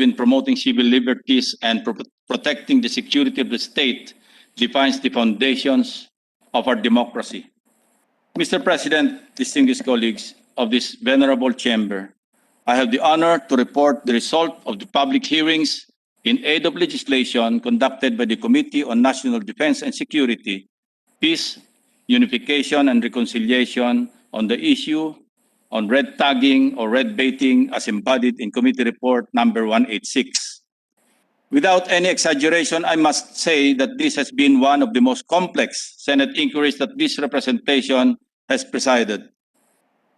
in promoting civil liberties and protecting the security of the state defines the foundations of our democracy. Mr. President, distinguished colleagues of this venerable chamber, I have the honor to report the result of the public hearings in aid of legislation conducted by the Committee on National Defense and Security, Peace, Unification, and Reconciliation on the issue on red tagging or red baiting as embodied in Committee Report number 186. Without any exaggeration, I must say that this has been one of the most complex Senate inquiries that this representation has presided.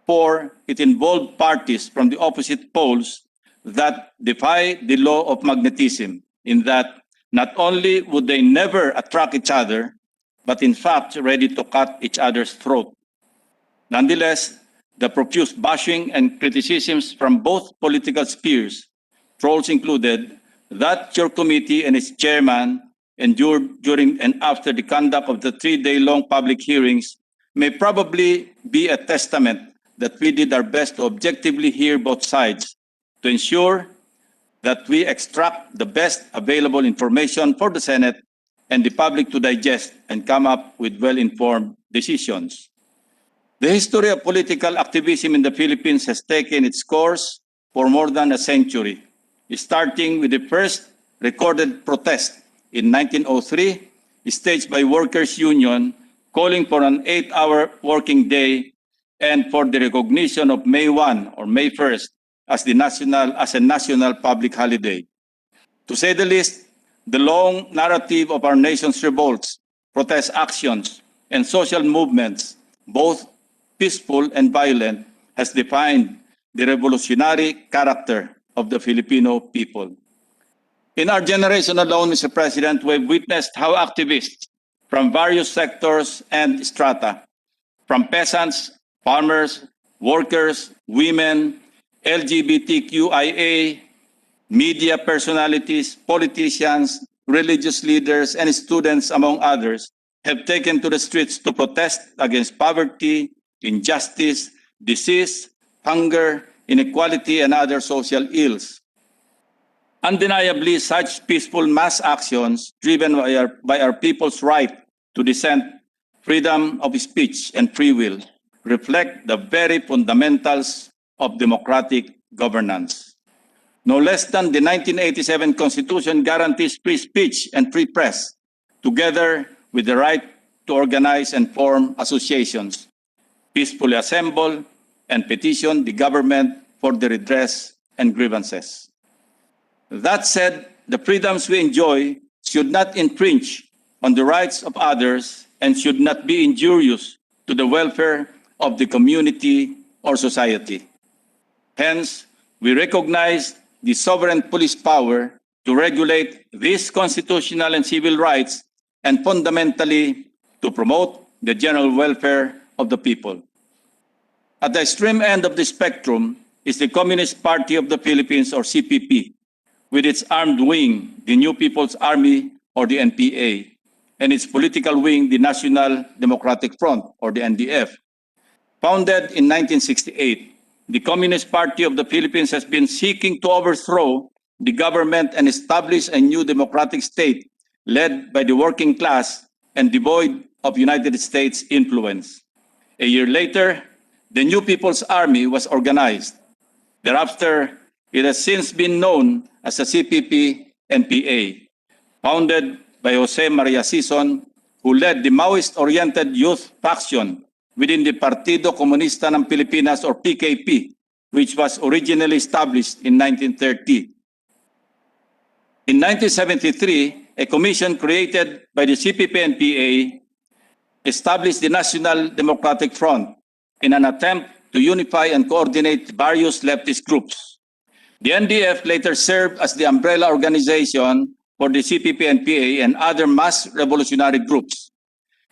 For it involved parties from the opposite poles that defy the law of magnetism, in that not only would they never attract each other, but in fact ready to cut each other's throat. Nonetheless, the profuse bashing and criticisms from both political spheres, trolls included, that your committee and its chairman endured during and after the conduct of the 3-day-long public hearings may probably be a testament that we did our best to objectively hear both sides to ensure that we extract the best available information for the Senate and the public to digest and come up with well-informed decisions. The history of political activism in the Philippines has taken its course for more than a century, starting with the first recorded protest in 1903, staged by Workers' Union, calling for an 8-hour working day and for the recognition of May 1 or May 1st as a national public holiday. To say the least, the long narrative of our nation's revolts, protest actions, and social movements, both peaceful and violent, has defined the revolutionary character of the Filipino people. In our generation alone, Mr. President, we've witnessed how activists from various sectors and strata, from peasants, farmers, workers, women, LGBTQIA, media personalities, politicians, religious leaders, and students, among others, have taken to the streets to protest against poverty, injustice, disease, hunger, inequality, and other social ills. Undeniably, such peaceful mass actions driven by our people's right to dissent, freedom of speech, and free will reflect the very fundamentals of democratic governance. No less than the 1987 Constitution guarantees free speech and free press, together with the right to organize and form associations, peacefully assemble, and petition the government for the redress and grievances. That said, the freedoms we enjoy should not infringe on the rights of others and should not be injurious to the welfare of the community or society. Hence, we recognize the sovereign police power to regulate these constitutional and civil rights and fundamentally to promote the general welfare of the people. At the extreme end of the spectrum is the Communist Party of the Philippines, or CPP, with its armed wing, the New People's Army, or the NPA, and its political wing, the National Democratic Front, or the NDF. Founded in 1968, the Communist Party of the Philippines has been seeking to overthrow the government and establish a new democratic state led by the working class and devoid of United States influence. A year later, the New People's Army was organized. Thereafter, it has since been known as the CPP-NPA, founded by Jose Maria Sison, who led the Maoist-oriented youth faction within the Partido Comunista ng Pilipinas, or PKP, which was originally established in 1930. In 1973, a commission created by the CPP-NPA established the National Democratic Front in an attempt to unify and coordinate various leftist groups. The NDF later served as the umbrella organization for the CPP-NPA and other mass revolutionary groups.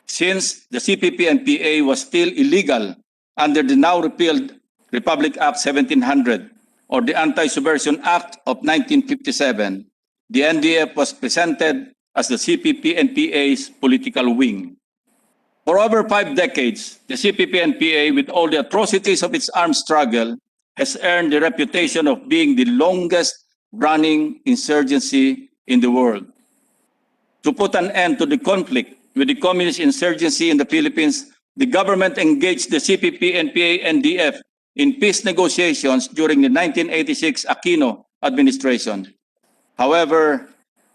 Since the CPP-NPA was still illegal under the now repealed Republic Act 1700 or the Anti-Subversion Act of 1957, the NDF was presented as the CPP-NPA's political wing. For over 5 decades, the CPP-NPA, with all the atrocities of its armed struggle, has earned the reputation of being the longest running insurgency in the world. To put an end to the conflict with the communist insurgency in the Philippines, the government engaged the CPP-NPA-NDF in peace negotiations during the 1986 Aquino administration. However,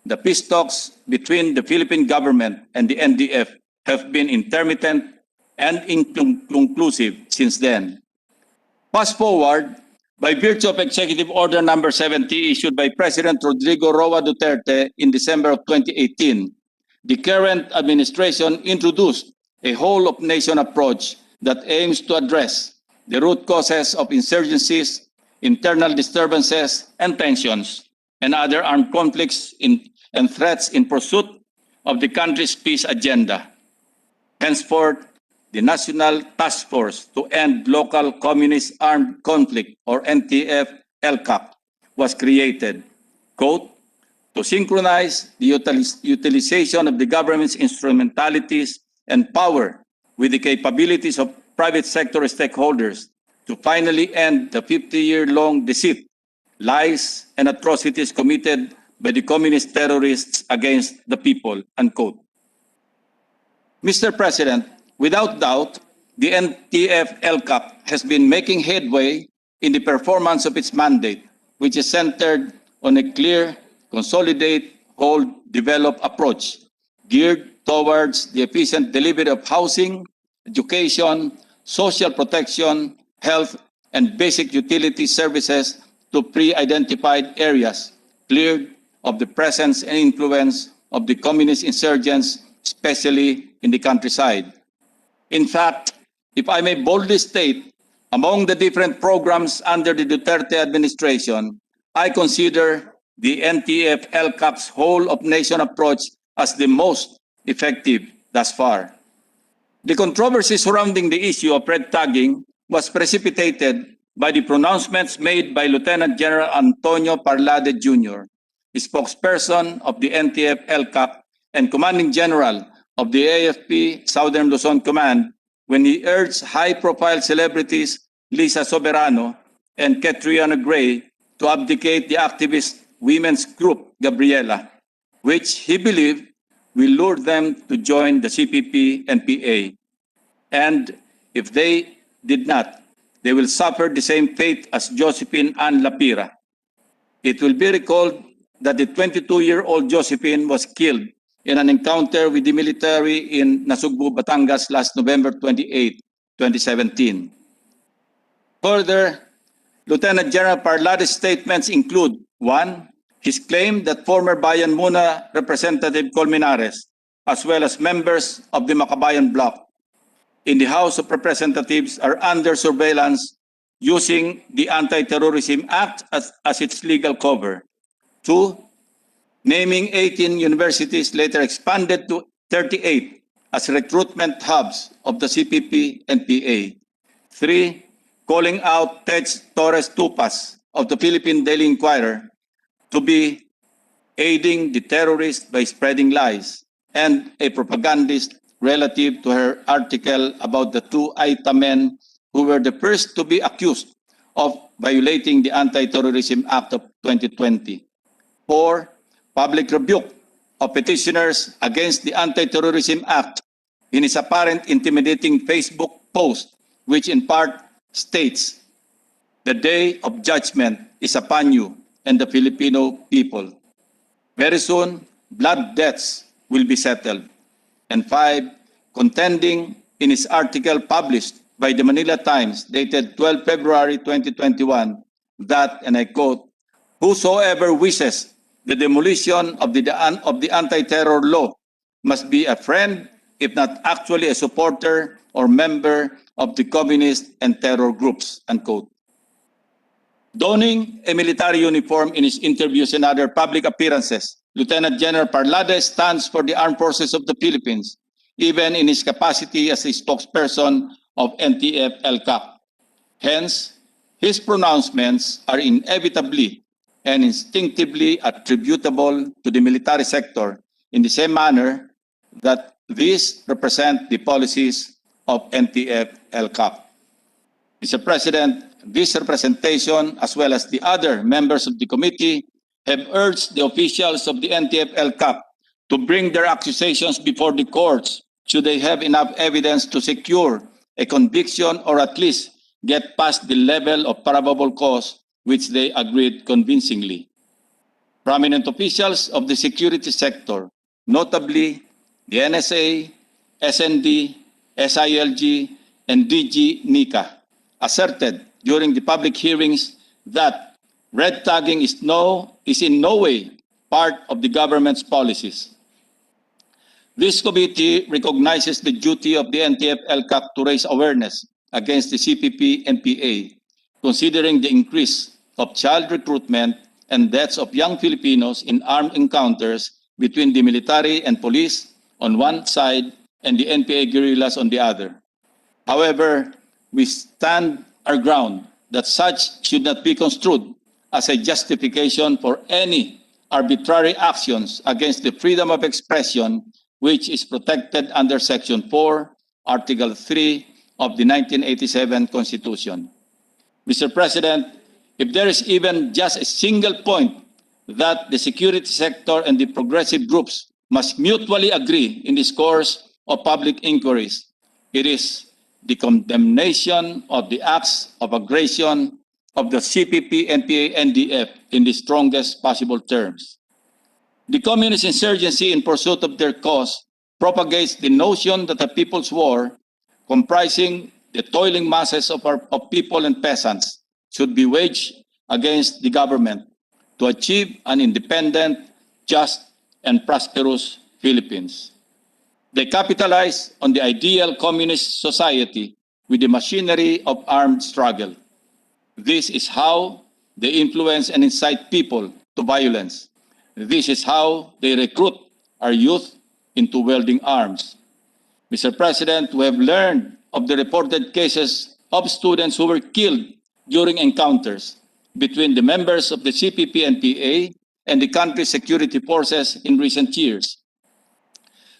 the peace talks between the Philippine government and the NDF have been intermittent and inconclusive since then. Fast forward, by virtue of Executive Order Number 70 issued by President Rodrigo Roa Duterte in December of 2018, the current administration introduced a whole-of-nation approach that aims to address the root causes of insurgencies, internal disturbances, and tensions, and other armed conflicts and threats in pursuit of the country's peace agenda. Henceforth, the National Task Force to End Local Communist Armed Conflict, or NTF-LCAC, was created, quote, to synchronize the utilization of the government's instrumentalities and power with the capabilities of private sector stakeholders to finally end the 50-year-long deceit, lies, and atrocities committed by the communist terrorists against the people, unquote. Mr. President, without doubt, the NTF-LCAC has been making headway in the performance of its mandate, which is centered on a clear, consolidate, hold, develop approach geared towards the efficient delivery of housing, education, social protection, health, and basic utility services to pre-identified areas cleared of the presence and influence of the communist insurgents, especially in the countryside. In fact, if I may boldly state, among the different programs under the Duterte administration, I consider the NTF-LCAC's whole-of-nation approach as the most effective thus far. The controversy surrounding the issue of red tagging was precipitated by the pronouncements made by Lieutenant General Antonio Parlade Jr., spokesperson of the NTF-LCAC and Commanding General of the AFP Southern Luzon Command, when he urged high-profile celebrities Lisa Soberano and Catriona Gray to abdicate the activist women's group Gabriela, which he believed will lure them to join the CPP-NPA. And if they did not, they will suffer the same fate as Josephine Ann Lapira. It will be recalled that the 22-year-old Josephine was killed in an encounter with the military in Nasugbu, Batangas last November 28, 2017. Further, Lieutenant General Parlade's statements include: 1. His claim that former Bayan Muna Representative Colmenares, as well as members of the Makabayan Bloc in the House of Representatives, are under surveillance using the Anti-Terrorism Act as its legal cover. 2. Naming 18 universities later expanded to 38 as recruitment hubs of the CPP-NPA. 3. Calling out Tej Torres Tupas of the Philippine Daily Inquirer to be aiding the terrorists by spreading lies, and a propagandist relative to her article about the two Aita men who were the first to be accused of violating the Anti-Terrorism Act of 2020. 4. Public rebuke of petitioners against the Anti-Terrorism Act in his apparent intimidating Facebook post, which in part states, "The day of judgment is upon you and the Filipino people. Very soon, blood debts will be settled." And 5, contending in his article published by the Manila Times dated 12 February 2021 that, and I quote, "Whosoever wishes the demolition of the anti-terror law must be a friend, if not actually a supporter or member of the communist and terror groups," unquote. Donning a military uniform in his interviews and other public appearances, Lieutenant General Parlade stands for the Armed Forces of the Philippines, even in his capacity as a spokesperson of NTF-LCAC. Hence, his pronouncements are inevitably and instinctively attributable to the military sector in the same manner that these represent the policies of NTF-LCAC. Mr. President, this representation, as well as the other members of the committee, have urged the officials of the NTF-LCAP to bring their accusations before the courts should they have enough evidence to secure a conviction or at least get past the level of probable cause which they agreed convincingly. Prominent officials of the security sector, notably the NSA, SND, SILG, and DG NICA, asserted during the public hearings that red tagging is in no way part of the government's policies. This committee recognizes the duty of the NTF-LCAP to raise awareness against the CPP-NPA, considering the increase of child recruitment and deaths of young Filipinos in armed encounters between the military and police on one side and the NPA guerrillas on the other. However, we stand our ground that such should not be construed as a justification for any arbitrary actions against the freedom of expression, which is protected under Section 4, Article 3 of the 1987 Constitution. Mr. President, if there is even just a single point that the security sector and the progressive groups must mutually agree in this course of public inquiries, it is the condemnation of the acts of aggression of the CPP-NPA-NDF in the strongest possible terms. The communist insurgency in pursuit of their cause propagates the notion that a people's war, comprising the toiling masses of people and peasants, should be waged against the government to achieve an independent, just, and prosperous Philippines. They capitalize on the ideal communist society with the machinery of armed struggle. This is how they influence and incite people to violence. This is how they recruit our youth into wielding arms. Mr. President, we have learned of the reported cases of students who were killed during encounters between the members of the CPP-NPA and the country's security forces in recent years.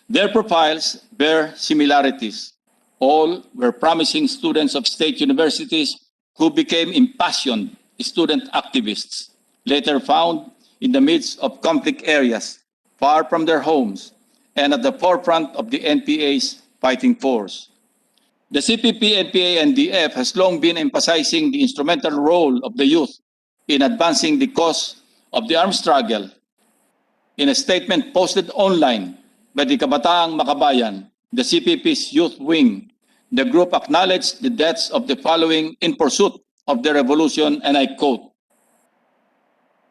Their profiles bear similarities. All were promising students of state universities who became impassioned student activists, later found in the midst of conflict areas, far from their homes, and at the forefront of the NPA's fighting force. The CPP-NPA-NDF has long been emphasizing the instrumental role of the youth in advancing the cause of the armed struggle. In a statement posted online by the Kabataang Makabayan, the CPP's youth wing, the group acknowledged the deaths of the following in pursuit of the revolution, and I quote,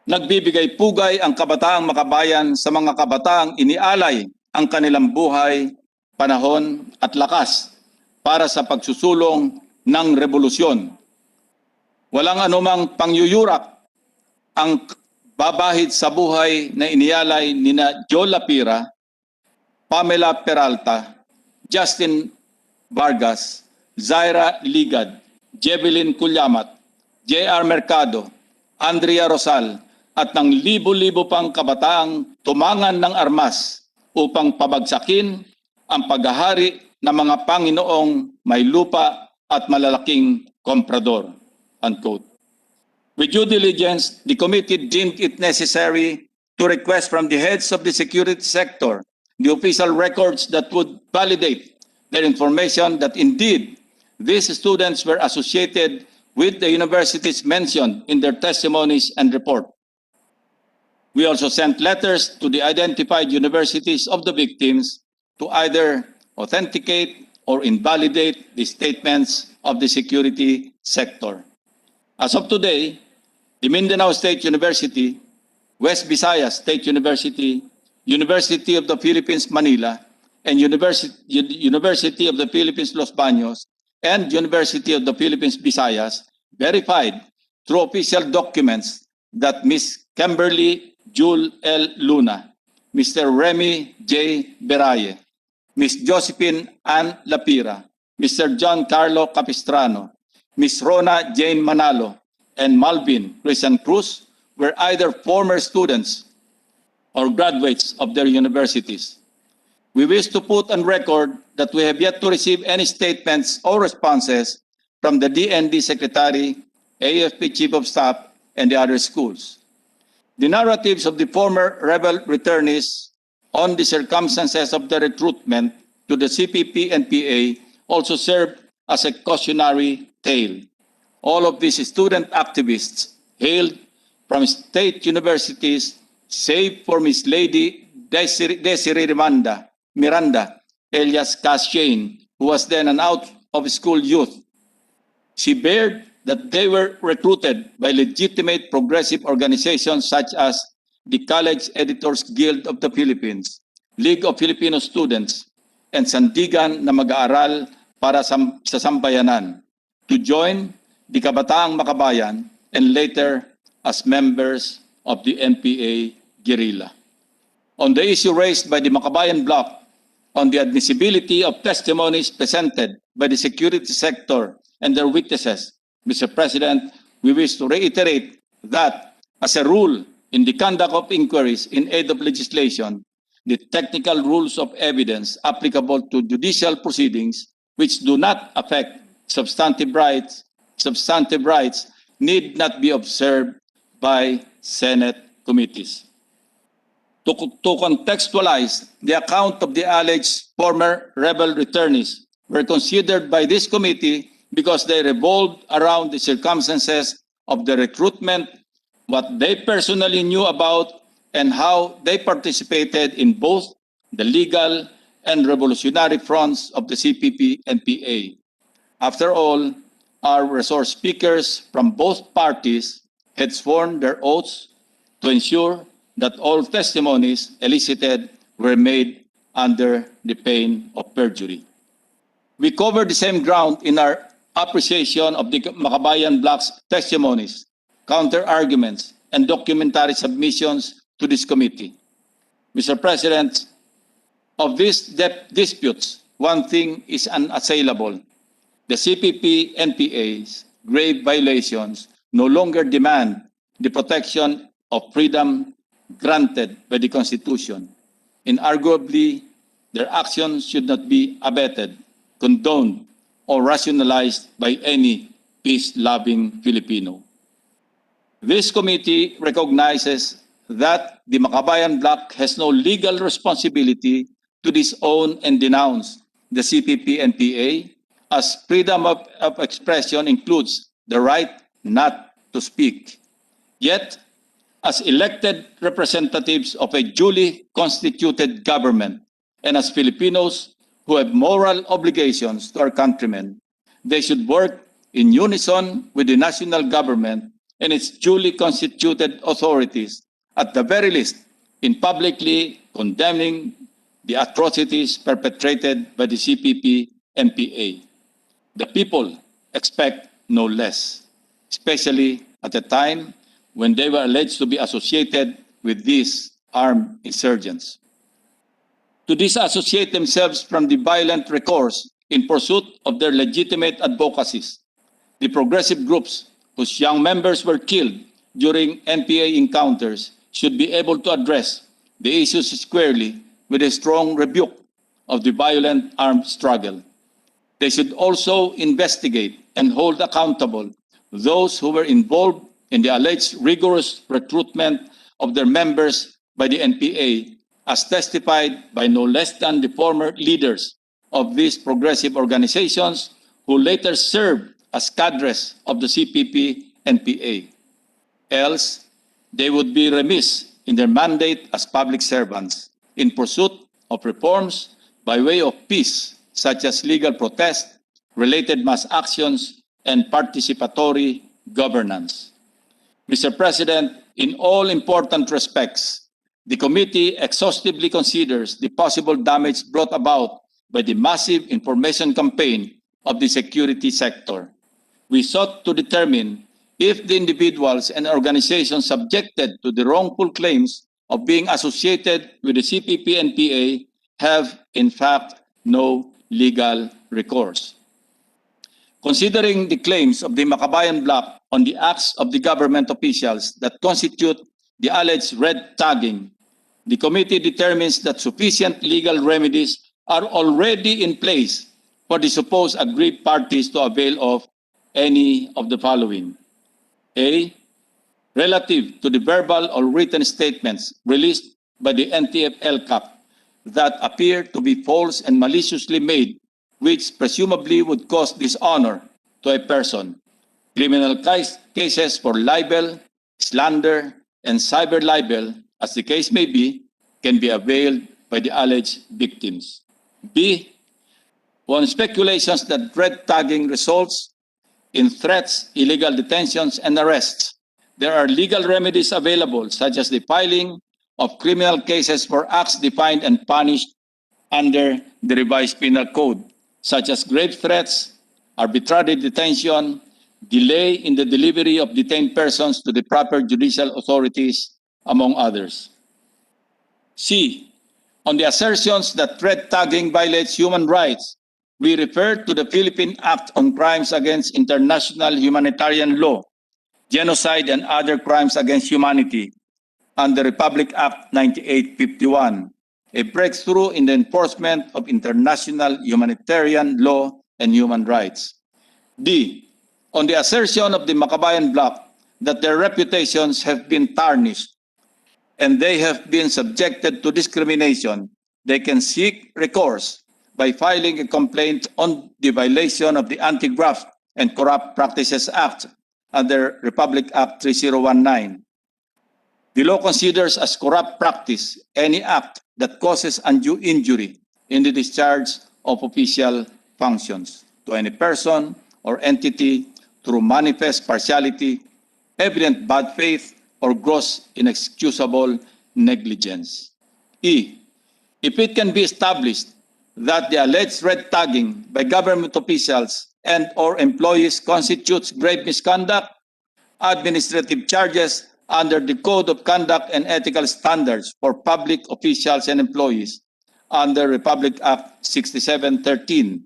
"Nagbibigay pugay ang Kabataang Makabayan sa mga kabataang inialay ang kanilang buhay, panahon at lakas para sa pagsusulong ng revolusyon. Walang anumang pangyuyurak ang babahid sa buhay na inialay nina Joe Lapira, Pamela Peralta, Justin Vargas, Zaira Ligad, Jevelyn Culyamat, J.R. Mercado, Andrea Rosal, at ng libo-libo pang kabataang tumangan ng armas upang pabagsakin ang paghahari ng mga Panginoong may lupa at malalaking komprador." Unquote. With due diligence, the committee deemed it necessary to request from the heads of the security sector the official records that would validate their information that indeed these students were associated with the universities mentioned in their testimonies and report. We also sent letters to the identified universities of the victims to either authenticate or invalidate the statements of the security sector. As of today, the Mindanao State University, West Visayas State University, University of the Philippines Manila, and University of the Philippines Los Baños, and University of the Philippines Visayas verified through official documents that Ms. Kimberly Jule L. Luna, Mr. Remy J. Beraye, Ms. Josephine Ann Lapira, Mr. John Carlo Capistrano, Ms. Rona Jane Manalo, and Malvin Christian Cruz were either former students or graduates of their universities. We wish to put on record that we have yet to receive any statements or responses from the DND Secretary, AFP Chief of Staff, and the other schools. The narratives of the former rebel returnees on the circumstances of the recruitment to the CPP-NPA also serve as a cautionary tale. All of these student activists hailed from state universities, save for Miss Lady Desiree Miranda, alias Cass Shane, who was then an out-of-school youth. She bared that they were recruited by legitimate progressive organizations such as the College Editors Guild of the Philippines, League of Filipino Students, and Sandigan na mag-aaral para sa sambayanan to join the Kabataang Makabayan and later as members of the NPA guerrilla. On the issue raised by the Makabayan Bloc on the admissibility of testimonies presented by the security sector and their witnesses, Mr. President, we wish to reiterate that, as a rule in the conduct of inquiries in aid of legislation, the technical rules of evidence applicable to judicial proceedings which do not affect substantive rights need not be observed by Senate committees. To contextualize, the account of the alleged former rebel returnees were considered by this committee because they revolved around the circumstances of the recruitment, what they personally knew about, and how they participated in both the legal and revolutionary fronts of the CPP-NPA. After all, our resource speakers from both parties had sworn their oaths to ensure that all testimonies elicited were made under the pain of perjury. We covered the same ground in our appreciation of the Makabayan Bloc's testimonies, counter-arguments, and documentary submissions to this committee. Mr. President, of these disputes, one thing is unassailable. The CPP-NPA's grave violations no longer demand the protection of freedom granted by the Constitution. Inarguably, their actions should not be abetted, condoned, or rationalized by any peace-loving Filipino. This committee recognizes that the Makabayan Bloc has no legal responsibility to disown and denounce the CPP-NPA, as freedom of expression includes the right not to speak. Yet, as elected representatives of a duly constituted government and as Filipinos who have moral obligations to our countrymen, they should work in unison with the national government and its duly constituted authorities, at the very least, in publicly condemning the atrocities perpetrated by the CPP-NPA. The people expect no less, especially at a time when they were alleged to be associated with these armed insurgents. To disassociate themselves from the violent recourse in pursuit of their legitimate advocacies, the progressive groups whose young members were killed during NPA encounters should be able to address the issues squarely with a strong rebuke of the violent armed struggle. They should also investigate and hold accountable those who were involved in the alleged rigorous recruitment of their members by the NPA, as testified by no less than the former leaders of these progressive organizations who later served as cadres of the CPP-NPA. Else, they would be remiss in their mandate as public servants in pursuit of reforms by way of peace, such as legal protest, related mass actions, and participatory governance. Mr. President, in all important respects, the committee exhaustively considers the possible damage brought about by the massive information campaign of the security sector. We sought to determine if the individuals and organizations subjected to the wrongful claims of being associated with the CPP-NPA have, in fact, no legal recourse. Considering the claims of the Makabayan Bloc on the acts of the government officials that constitute the alleged red tagging, the committee determines that sufficient legal remedies are already in place for the supposed aggrieved parties to avail of any of the following. A. relative to the verbal or written statements released by the NTF-LCAP that appear to be false and maliciously made, which presumably would cause dishonor to a person. Criminal cases for libel, slander, and cyber libel, as the case may be, can be availed by the alleged victims. B. On speculations that red tagging results in threats, illegal detentions, and arrests, there are legal remedies available, such as the filing of criminal cases for acts defined and punished under the revised penal code, such as grave threats, arbitrary detention, delay in the delivery of detained persons to the proper judicial authorities, among others. C. On the assertions that red tagging violates human rights, we refer to the Philippine Act on Crimes Against International Humanitarian Law, Genocide and Other Crimes Against Humanity, and the Republic Act 9851, a breakthrough in the enforcement of international humanitarian law and human rights. D. On the assertion of the Makabayan Bloc that their reputations have been tarnished and they have been subjected to discrimination, they can seek recourse by filing a complaint on the violation of the Anti-Graft and Corrupt Practices Act under Republic Act 3019. The law considers as corrupt practice any act that causes undue injury in the discharge of official functions to any person or entity through manifest partiality, evident bad faith, or gross inexcusable negligence. E. If it can be established that the alleged red tagging by government officials and or employees constitutes grave misconduct, administrative charges under the Code of Conduct and Ethical Standards for Public Officials and Employees under Republic Act 6713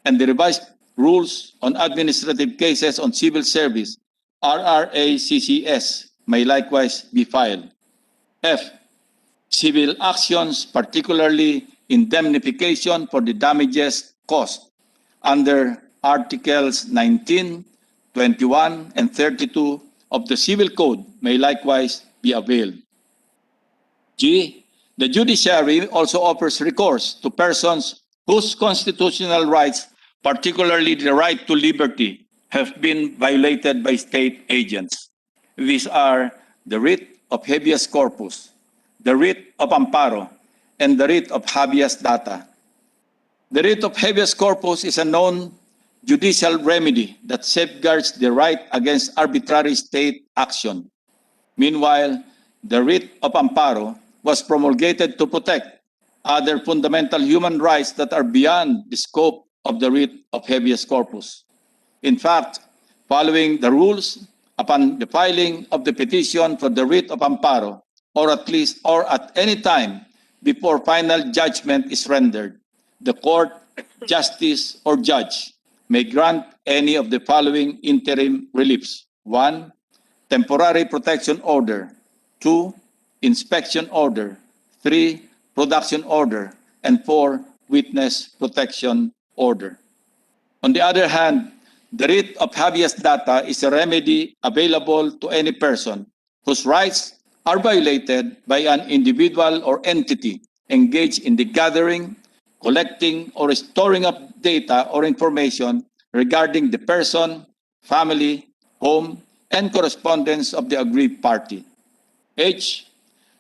and the revised Rules on Administrative Cases on Civil Service, RRACCS, may likewise be filed. F. Civil actions, particularly indemnification for the damages caused under Articles 19, 21, and 32 of the Civil Code may likewise be availed. G. The judiciary also offers recourse to persons whose constitutional rights, particularly the right to liberty, have been violated by state agents. These are the writ of habeas corpus, the writ of amparo, and the writ of habeas data. The writ of habeas corpus is a known judicial remedy that safeguards the right against arbitrary state action. Meanwhile, the writ of amparo was promulgated to protect other fundamental human rights that are beyond the scope of the writ of habeas corpus. In fact, following the rules, upon the filing of the petition for the writ of amparo, or at any time before final judgment is rendered, the court, justice, or judge may grant any of the following interim reliefs. 1. Temporary protection order. 2. Inspection order. 3. Production order. And 4. Witness protection order. On the other hand, the writ of habeas data is a remedy available to any person whose rights are violated by an individual or entity engaged in the gathering, collecting, or storing of data or information regarding the person, family, home, and correspondence of the aggrieved party. H.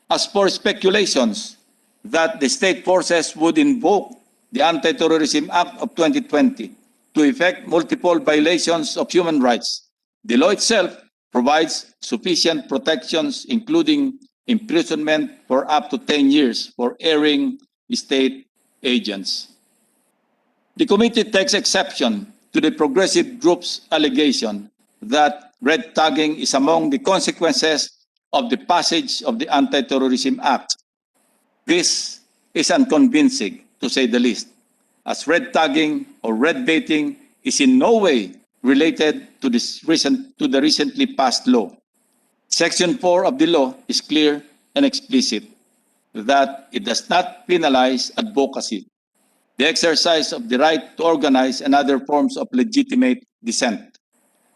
As for speculations that the state forces would invoke the Anti-Terrorism Act of 2020 to effect multiple violations of human rights, the law itself provides sufficient protections, including imprisonment for up to 10 years for erring state agents. The committee takes exception to the progressive group's allegation that red tagging is among the consequences of the passage of the Anti-Terrorism Act. This is unconvincing, to say the least, as red tagging or red baiting is in no way related to the recently passed law. Section 4 of the law is clear and explicit that it does not penalize advocacy, the exercise of the right to organize, and other forms of legitimate dissent.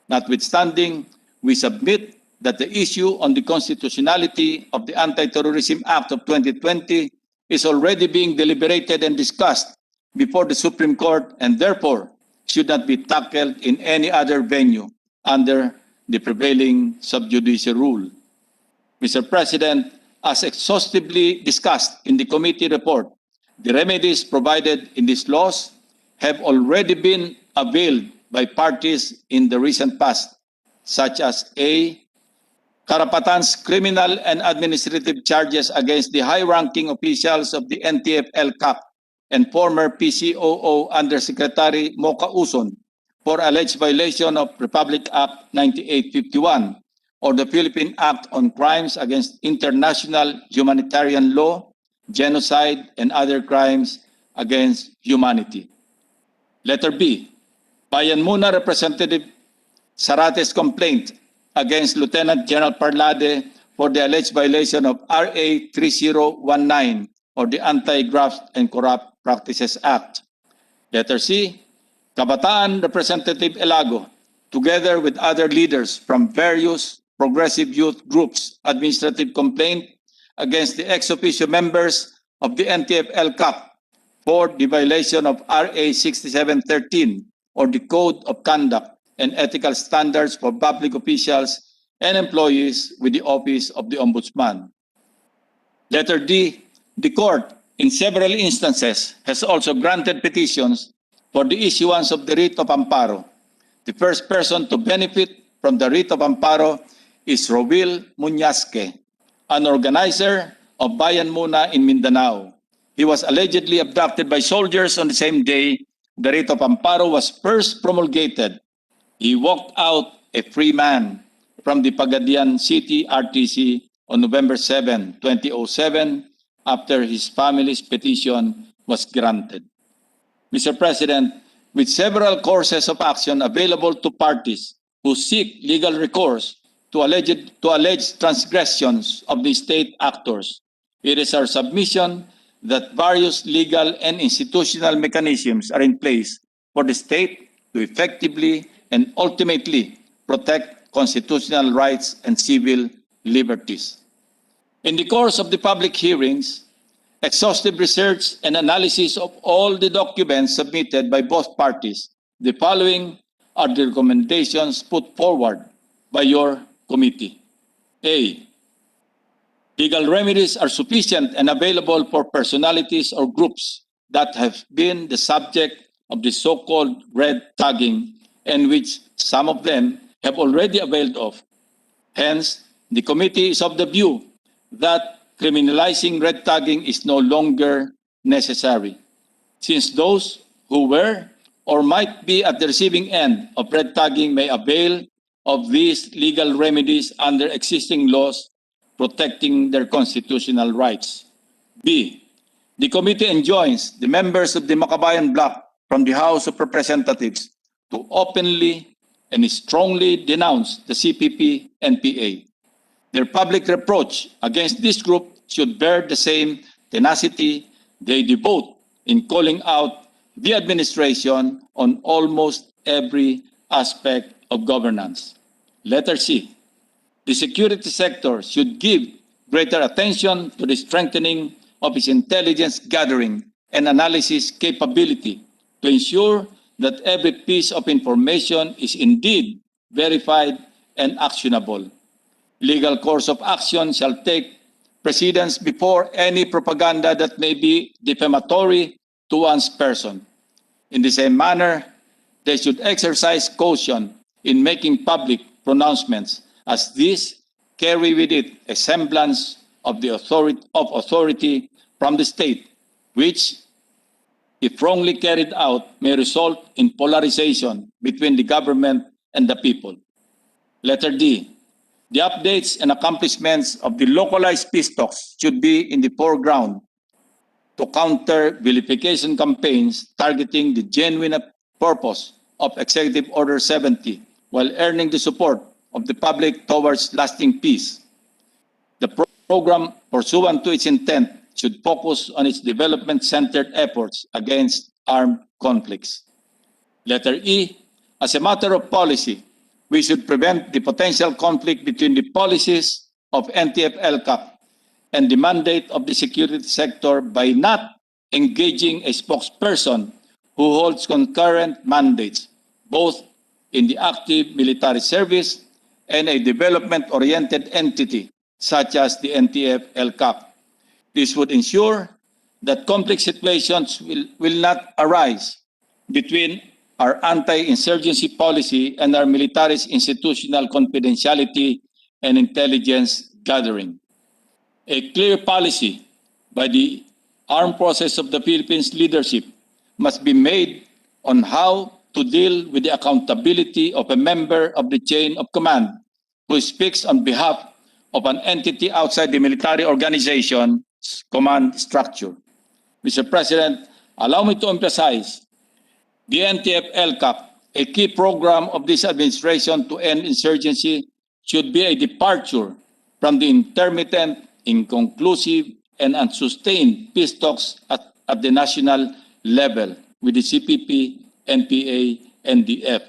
Notwithstanding, we submit that the issue on the constitutionality of the Anti-Terrorism Act of 2020 is already being deliberated and discussed before the Supreme Court and therefore should not be tackled in any other venue under the prevailing sub judice rule. Mr. President, as exhaustively discussed in the committee report, the remedies provided in these laws have already been availed by parties in the recent past, such as A. Karapatan's criminal and administrative charges against the high-ranking officials of the NTF-LCAC and former PCOO Undersecretary Mocha Uson for alleged violation of Republic Act 9851 or the Philippine Act on Crimes Against International Humanitarian Law, Genocide, and other crimes against humanity. Letter B. Bayan Muna Representative Zarate's complaint against Lieutenant General Parlade for the alleged violation of RA 3019 or the Anti-Graft and Corrupt Practices Act. Letter C. Kabataan Representative Elago, together with other leaders from various progressive youth groups, administrative complaint against the ex officio members of the NTF-LCAC for the violation of RA 6713 or the Code of Conduct and Ethical Standards for Public Officials and Employees with the Office of the Ombudsman. Letter D. The Court, in several instances, has also granted petitions for the issuance of the writ of amparo. The first person to benefit from the writ of amparo is Rovil Muñazque, an organizer of Bayan Muna in Mindanao. He was allegedly abducted by soldiers on the same day the writ of amparo was first promulgated. He walked out a free man from the Pagadian City RTC on November 7, 2007, after his family's petition was granted. Mr. President, with several courses of action available to parties who seek legal recourse to alleged transgressions of the state actors, it is our submission that various legal and institutional mechanisms are in place for the state to effectively and ultimately protect constitutional rights and civil liberties. In the course of the public hearings, exhaustive research and analysis of all the documents submitted by both parties, the following are the recommendations put forward by your committee. A. Legal remedies are sufficient and available for personalities or groups that have been the subject of the so-called red tagging and which some of them have already availed of. Hence, the committee is of the view that criminalizing red tagging is no longer necessary, since those who were or might be at the receiving end of red tagging may avail of these legal remedies under existing laws protecting their constitutional rights. B. The committee enjoins the members of the Makabayan Bloc from the House of Representatives to openly and strongly denounce the CPP-NPA. Their public reproach against this group should bear the same tenacity they devote in calling out the administration on almost every aspect of governance. Letter C. The security sector should give greater attention to the strengthening of its intelligence gathering and analysis capability to ensure that every piece of information is indeed verified and actionable. Legal course of action shall take precedence before any propaganda that may be defamatory to one's person. In the same manner, they should exercise caution in making public pronouncements, as these carry with it a semblance of the authority from the state, which, if wrongly carried out, may result in polarization between the government and the people. Letter D. The updates and accomplishments of the localized peace talks should be in the foreground to counter vilification campaigns targeting the genuine purpose of Executive Order 70 while earning the support of the public towards lasting peace. The program, pursuant to its intent, should focus on its development-centered efforts against armed conflicts. Letter E. As a matter of policy, We should prevent the potential conflict between the policies of NTF-LCAP and the mandate of the security sector by not engaging a spokesperson who holds concurrent mandates, both in the active military service and a development-oriented entity such as the NTF-LCAP. This would ensure that conflict situations will not arise between our anti-insurgency policy and our military's institutional confidentiality and intelligence gathering. A clear policy by the Armed Forces of the Philippines leadership must be made on how to deal with the accountability of a member of the chain of command who speaks on behalf of an entity outside the military organization's command structure. Mr. President, allow me to emphasize the NTF-LCAP, a key program of this administration to end insurgency, should be a departure from the intermittent, inconclusive, and unsustained peace talks at the national level with the CPP-NPA-NDF,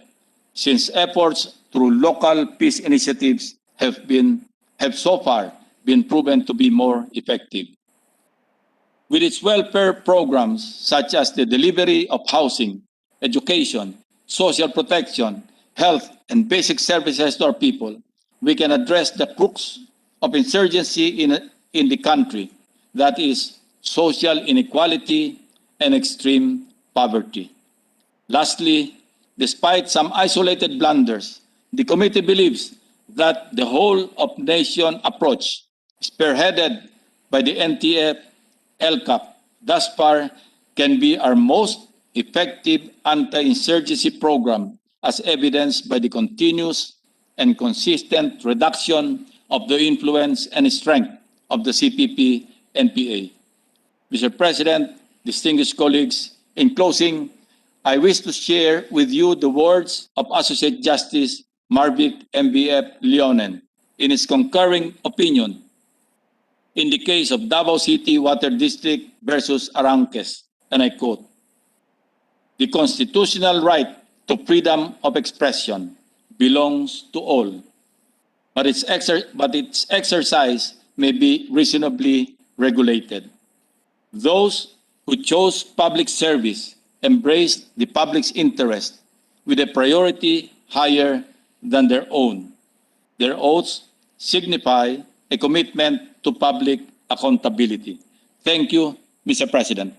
since efforts through local peace initiatives have so far been proven to be more effective. With its welfare programs such as the delivery of housing, education, social protection, health, and basic services to our people, we can address the crux of insurgency in the country, that is, social inequality and extreme poverty. Lastly, despite some isolated blunders, the committee believes that the whole of nation approach, spearheaded by the NTF-LCAP, thus far can be our most effective anti-insurgency program, as evidenced by the continuous and consistent reduction of the influence and strength of the CPP-NPA. Mr. President, distinguished colleagues, in closing, I wish to share with you the words of Associate Justice Marvic MBF Leonen in his concurring opinion in the case of Davao City Water District versus Aranques, and I quote, "The constitutional right to freedom of expression belongs to all, but its exercise may be reasonably regulated. Those who chose public service embraced the public's interest with a priority higher than their own. Their oaths signify a commitment to public accountability." Thank you, Mr. President.